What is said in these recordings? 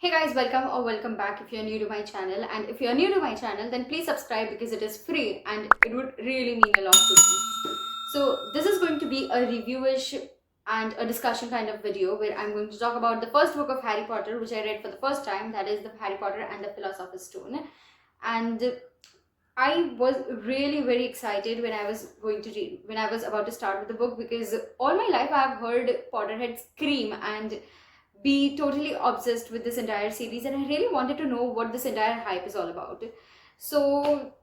Hey guys, welcome back if you're new to my channel, and if you're new to my channel then please subscribe because it is free and it would really mean a lot to me. So this is going to be a reviewish and a discussion kind of video where I'm going to talk about the first book of Harry Potter which I read for the first time, that is the Harry Potter and the Philosopher's Stone. And I was really very excited when I was about to start with the book, because all my life I have heard Potterheads scream and be totally obsessed with this entire series, and I really wanted to know what this entire hype is all about. So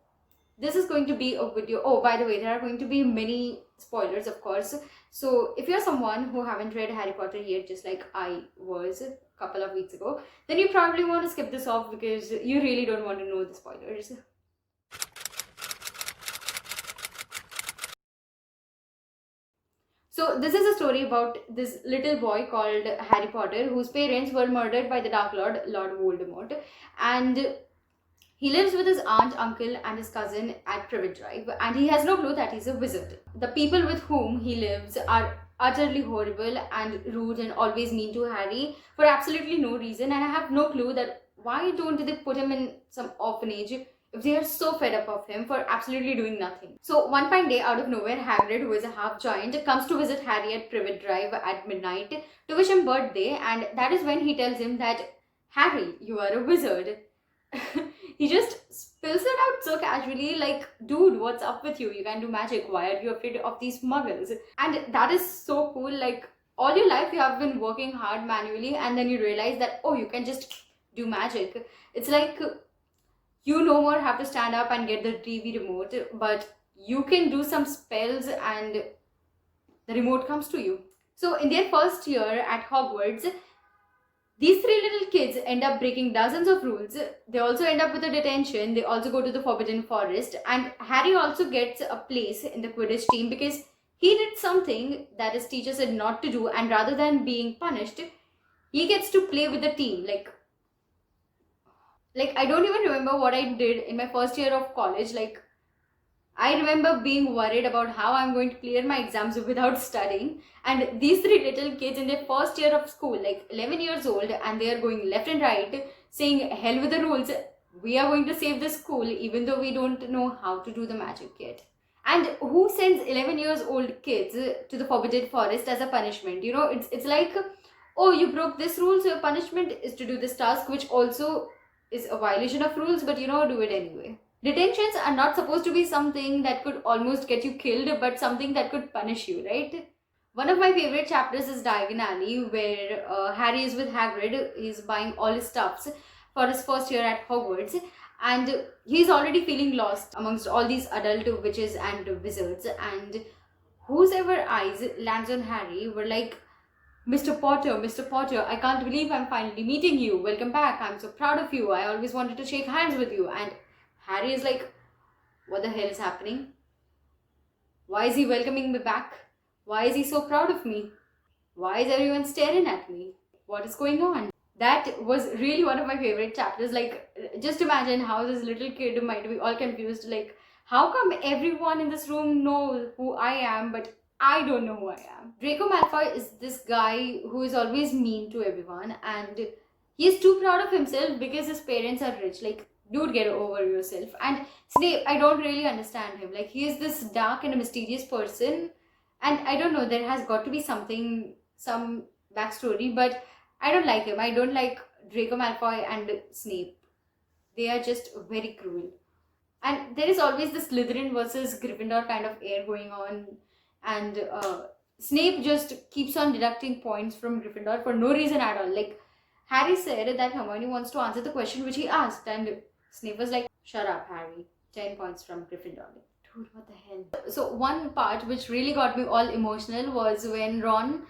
this is going to be a video. Oh, by the way, there are going to be many spoilers, of course. So if you're someone who haven't read Harry Potter yet, just like I was a couple of weeks ago, then you probably want to skip this off because you really don't want to know the spoilers. So this is a story about this little boy called Harry Potter, whose parents were murdered by the Dark Lord, Lord Voldemort, and he lives with his aunt, uncle, and his cousin at Privet Drive, and he has no clue that he's a wizard. The people with whom he lives are utterly horrible and rude and always mean to Harry for absolutely no reason, and I have no clue that why don't they put him in some orphanage if they are so fed up of him for absolutely doing nothing. So one fine day, out of nowhere, Hagrid, who is a half giant, comes to visit Harry at Privet Drive at midnight to wish him birthday, and that is when he tells him that, Harry, you are a wizard. He just spills it out so casually, like, dude, what's up with you? You can do magic. Why are you afraid of these muggles? And that is so cool. Like, all your life you have been working hard manually, and then you realize that, oh, you can just do magic. It's like you no more have to stand up and get the TV remote, but you can do some spells and the remote comes to you. So in their first year at Hogwarts, these three little kids end up breaking dozens of rules. They also end up with a detention. They also go to the Forbidden Forest. And Harry also gets a place in the Quidditch team because he did something that his teacher said not to do. And rather than being punished, he gets to play with the team. Like I don't even remember what I did in my first year of college. Like, I remember being worried about how I'm going to clear my exams without studying. And these three little kids in their first year of school, like 11 years old, and they are going left and right, saying, hell with the rules, we are going to save the school, even though we don't know how to do the magic yet. And who sends 11 years old kids to the Forbidden Forest as a punishment? You know, it's like, oh, you broke this rule, so your punishment is to do this task, which also is a violation of rules, but do it anyway. Detentions are not supposed to be something that could almost get you killed, but something that could punish you, right? One of my favorite chapters is Diagon Alley, where Harry is with Hagrid. He's buying all his stuffs for his first year at Hogwarts, and he's already feeling lost amongst all these adult witches and wizards. And whose ever eyes lands on Harry were like, Mr. Potter, I can't believe I'm finally meeting you. Welcome back. I'm so proud of you. I always wanted to shake hands with you. And Harry is like, what the hell is happening? Why is he welcoming me back? Why is he so proud of me? Why is everyone staring at me? What is going on? That was really one of my favorite chapters. Like, just imagine how this little kid might be all confused. Like, how come everyone in this room knows who I am, but I don't know who I am? Draco Malfoy is this guy who is always mean to everyone, and he is too proud of himself because his parents are rich. Like, dude, get over yourself. And Snape, I don't really understand him. Like, he is this dark and mysterious person, and I don't know, there has got to be some backstory, but I don't like him. I don't like Draco Malfoy and Snape. They are just very cruel. And there is always the Slytherin versus Gryffindor kind of air going on, and Snape just keeps on deducting points from Gryffindor for no reason at all. Like, Harry said that Hermione wants to answer the question which he asked, and Snape was like, shut up, Harry. 10 points from Gryffindor. Dude, what the hell? So one part which really got me all emotional was when Ron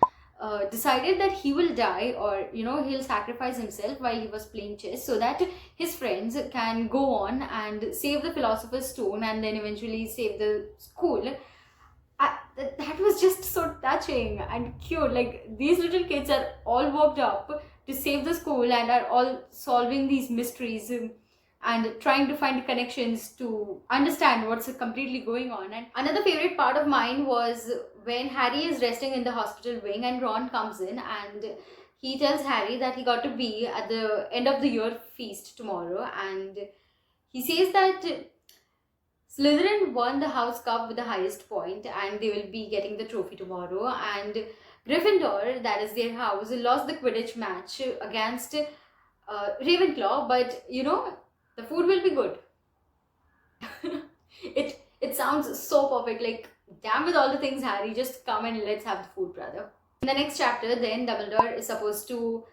decided that he will die, or he'll sacrifice himself while he was playing chess so that his friends can go on and save the Philosopher's Stone and then eventually save the school. That was just so touching and cute. Like, these little kids are all worked up to save the school and are all solving these mysteries and trying to find connections to understand what's completely going on. And another favorite part of mine was when Harry is resting in the hospital wing and Ron comes in and he tells Harry that he got to be at the end of the year feast tomorrow, and he says that Slytherin won the House Cup with the highest point and they will be getting the trophy tomorrow, and Gryffindor, that is their house, lost the Quidditch match against Ravenclaw, but the food will be good. it sounds so perfect, like damn with all the things, Harry, just come and let's have the food, brother. In the next chapter, then Dumbledore is supposed to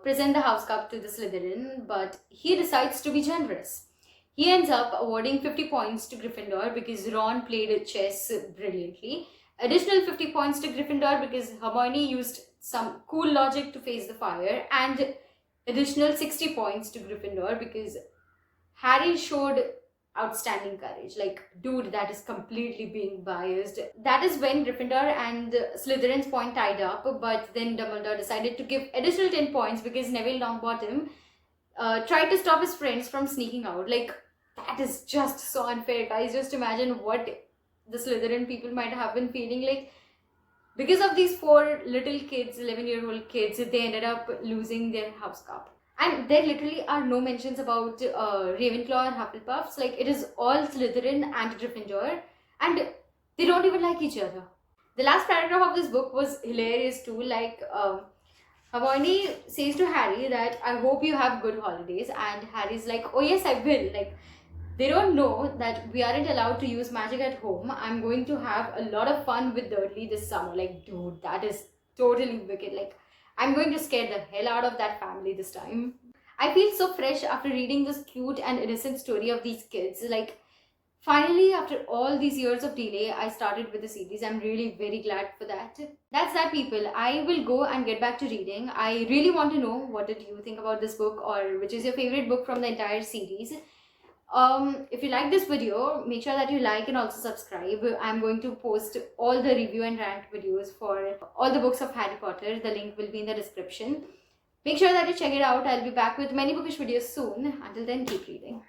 present the House Cup to the Slytherin, but he decides to be generous. He ends up awarding 50 points to Gryffindor because Ron played chess brilliantly. Additional 50 points to Gryffindor because Hermione used some cool logic to face the fire, and additional 60 points to Gryffindor because Harry showed outstanding courage. Like, dude, that is completely being biased. That is when Gryffindor and Slytherin's point tied up, but then Dumbledore decided to give additional 10 points because Neville Longbottom tried to stop his friends from sneaking out. Like, that is just so unfair, guys. Just imagine what the Slytherin people might have been feeling like. Because of these 4 little kids, 11-year-old kids, they ended up losing their House Cup. And there literally are no mentions about Ravenclaw or Hufflepuffs. Like, it is all Slytherin and Gryffindor, and they don't even like each other. The last paragraph of this book was hilarious too. Like, Hermione says to Harry that, I hope you have good holidays, and Harry's like, oh yes, I will. Like, they don't know that we aren't allowed to use magic at home. I'm going to have a lot of fun with Dudley this summer. Like, dude, that is totally wicked. Like, I'm going to scare the hell out of that family this time. I feel so fresh after reading this cute and innocent story of these kids. Like, finally, after all these years of delay, I started with the series. I'm really very glad for that. That's that, people. I will go and get back to reading. I really want to know, what did you think about this book, or which is your favorite book from the entire series? If you like this video, make sure that you like and also subscribe. I'm going to post all the review and rant videos for all the books of Harry Potter. The link will be in the description. Make sure that you check it out. I'll be back with many bookish videos soon. Until then, keep reading.